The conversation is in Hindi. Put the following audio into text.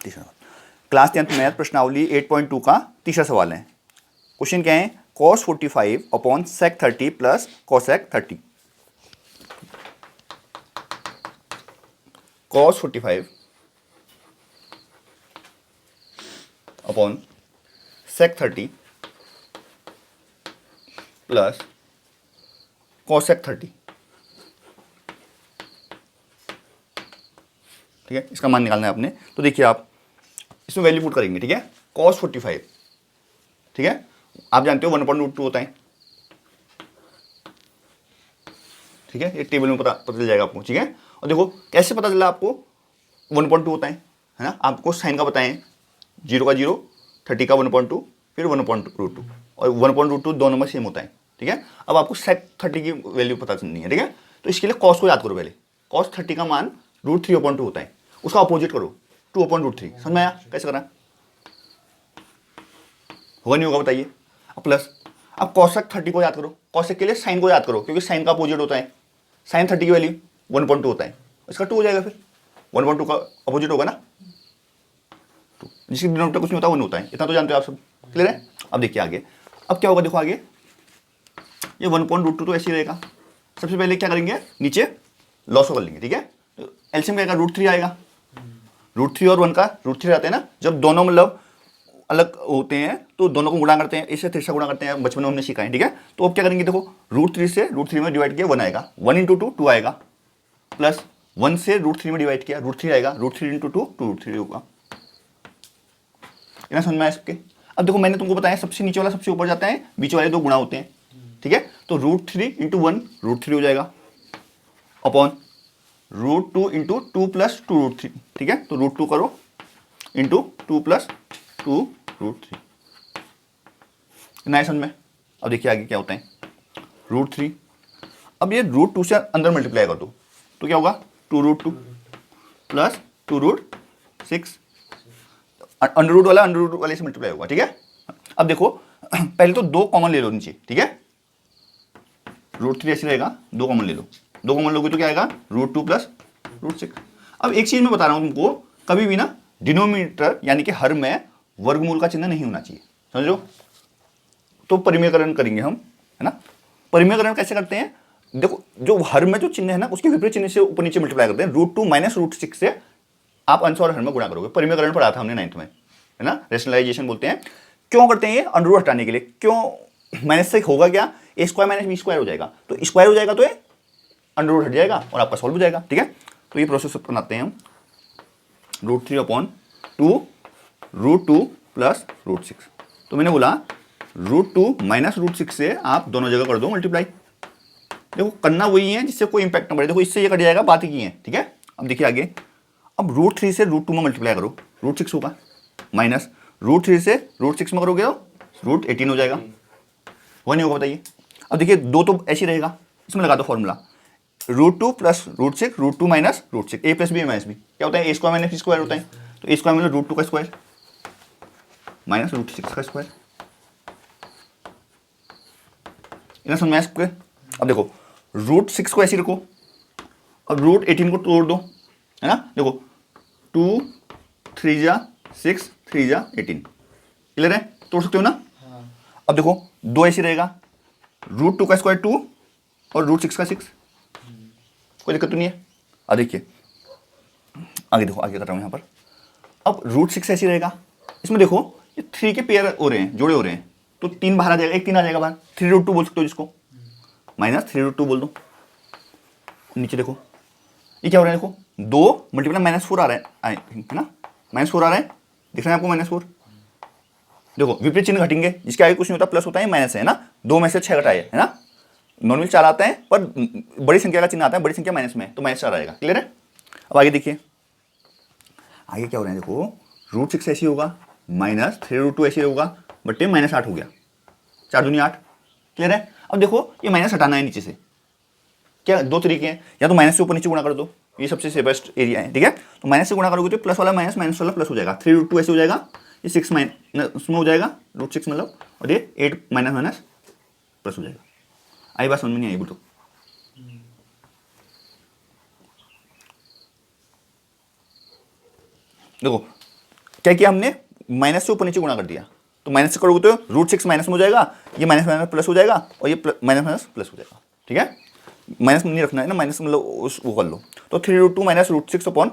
तीसरा क्लास 10th मैथ प्रश्नावली 8.2 का तीसरा सवाल है। क्वेश्चन क्या है, cos 45 upon sec 30 plus cosec 30। cos 45 upon sec 30 plus cosec 30। ठीक है, इसका मान निकालना है आपने। तो देखिए आप इसमें वैल्यू पुट करेंगे। ठीक है, cos 45, ठीक है, आप जानते हो 1/√2 होता है। ठीक है, एक टेबल में पता चल जाएगा आपको। ठीक है, और देखो कैसे पता चला आपको 1/2 होता है ना। आपको साइन का बताएं, 0 का 0, 30 का 1/2, फिर 1/√2, और 1/√2 दोनों में सेम होता है। ठीक है, अब आपको sec 30 की वैल्यू पता चलनी है। ठीक है, तो इसके लिए cos को याद करो पहले। cos 30 का मान √3/2 होता है, उसका अपोजिट करो 2/√3। समझ में आया कैसे करना है? होगा नहीं होगा बताइए। अब प्लस, अब cosec 30 को याद करो। cosec के लिए साइन को याद करो, क्योंकि साइन का अपोजिट होता है। साइन 30 की वैल्यू 1/2 होता है, इसका 2 हो जाएगा। फिर 1/2 का अपोजिट होगा ना 2, जिसके डिनोमिनेटर कुछ नहीं होता, 1 होता है। इतना तो जानते हो आप सब, क्लियर है। अब देखिए आगे, अब क्या होगा, देखो आगे ये 1/√2 तो ऐसे ही रहेगा। सबसे पहले क्या करेंगे, नीचे लॉस कर लेंगे। ठीक है, तो एलसीएम क्या आएगा, √3 आएगा। √3 और 1 का √3 आते हैं ना, जब दोनों मतलब अलग होते हैं तो दोनों को गुणा करते हैं, इससे तिरछा गुणा करते हैं, बचपन में हमने सीखा है। ठीक है, तो अब क्या करेंगे, देखो √3 से √3 में डिवाइड किया 1 आएगा, 1 × 2 2 आएगा, प्लस 1 से √3 में डिवाइड किया √3 आएगा, √3 × 2 2√3 होगा। इतना समझ में आया सबके। अब देखो मैंने तुमको बताया सबसे नीचे वाला सबसे ऊपर जाता है, बीच वाले दो गुणा होते हैं। ठीक है, तो √3 × 1 √3 हो जाएगा, अपॉन √2 × 2 + 2√3। ठीक है, तो √2 करो इंटू 2 + 2√3। नया समझ में। अब देखिए आगे क्या होता है, √3, अब ये √2 से अंदर मल्टीप्लाई कर दो तो क्या होगा, 2√2 प्लस 2√6, अंडर रूट वाले से मल्टीप्लाई होगा। ठीक है, अब देखो पहले तो 2 कॉमन ले लो नीचे। ठीक है, √3 ऐसे रहेगा, 2 कॉमन ले लो, 2 कॉमन लोगे तो क्या आएगा, √2 + √6। अब एक चीज मैं बता रहा हूं तुमको, कभी भी ना डिनोमिनेटर यानी कि हर में वर्गमूल का चिन्ह नहीं होना चाहिए, समझो। तो परिमेयकरण करेंगे हम, है ना। परिमेयकरण कैसे करते हैं, देखो जो हर में जो चिन्ह है ना उसके विपरीत चिन्ह से ऊपर नीचे मल्टीप्लाई करते हैं। √2 - √6 से आप अंश और हर में गुणा करोगे। परिमेयकरण पढ़ा था हमने 9th में, है ना, रेशनलाइजेशन बोलते हैं। क्यों करते हैं ये, अंडर रूट हटाने के लिए। क्यों, माइनस से होगा क्या, a² - b² हो जाएगा, तो स्क्वायर हो जाएगा तो ये अंडर रूट हट जाएगा और आपका सॉल्व हो जाएगा। ठीक है, तो ये प्रोसेस बनाते हैं हम, √3/2 √2 + √6। तो मैंने बोला √2 - √6 से आप दोनों जगह कर दो मल्टीप्लाई। देखो करना वही है जिससे कोई इंपैक्ट ना पड़े। देखो इससे ये कट जाएगा, बात ही की है। ठीक है, अब देखिए आगे, अब √3 से √2 में मल्टीप्लाई करो, √6 होगा, माइनस √3 से √6 में करोगे तो √18 हो जाएगा। वो नहीं होगा बताइए। अब देखिए 2 तो ऐसे ही रहेगा, इसमें लगा दो फॉर्मूला, √2 + √6, √2 - √6, a + b - b क्या होता है, a² - b² होता है। तो a² मतलब √2 का स्क्वायर माइनस √6 का स्क्वायर। इतना समझ में आया। अब देखो √6 को ऐसे रखो और √18 को तोड़ दो, है ना। देखो 2 3 जा 6, 3 जा 18, क्लियर है, तोड़ सकते हो ना। अब देखो 2 ऐसे रहेगा, √2 का स्क्वायर 2 और √6 का 6, कोई दिक्कत तो नहीं है। अब देखिए आगे, देखो आगे कर रहा हूं यहां पर। अब √6 ऐसे रहेगा, इसमें देखो ये 3 के पेयर हो रहे हैं, जोड़े हो रहे हैं, तो 3 बाहर आ जाएगा, एक 3 आ जाएगा बाहर, 3√2 बोल सकते हो जिसको, माइनस 3√2 बोल दो। नीचे देखो ये क्या हो रहा है, देखो 2 मल्टीप्लाई -4 आ रहा है ना, -4 आ रहा है, दिख रहा है आपको -4। देखो विपरीत चिन्ह घटेंगे, जिसके आगे कुछ नहीं होता, प्लस होता है, माइनस है ना। 2 में से 6 घटाए, है ना। नॉर्मल 4 आता है, पर बड़ी संख्या का चिन्ह आता है, बड़ी संख्या माइनस में, तो -4 आएगा, क्लियर है। अब आगे देखिए, आगे क्या हो रहा है, देखो √6 ऐसी होगा, माइनस 3√2 ऐसी होगा, बटे -8 हो गया, 4 दूनी 8, क्लियर है। अब देखो ये माइनस हटाना है नीचे से, क्या 2 तरीके हैं, या तो माइनस से ऊपर नीचे गुणा कर दो, ये सबसे सेफेस्ट एरिया है। ठीक है, तो माइनस से गुणा करोगे तो प्लस वाला माइनस, माइनस वाला प्लस हो जाएगा, 3√2 ऐसे हो जाएगा, ये 6 माइनस उसमें हो जाएगा, √6 मतलब, और ये 8 माइनस माइनस प्लस हो जाएगा। आई बात समझ में नहीं आई बोल तो। देखो क्या किया हमने, माइनस से ऊपर नीचे गुणा कर दिया, तो माइनस से करोगे तो रूट 6 माइनस में हो जाएगा, ये माइनस माइनस प्लस हो जाएगा और ये माइनस माइनस प्लस हो जाएगा। ठीक है, माइनस नहीं रखना है ना, माइनस मतलब वो कर लो, तो 3√2 माइनस √6 अपॉन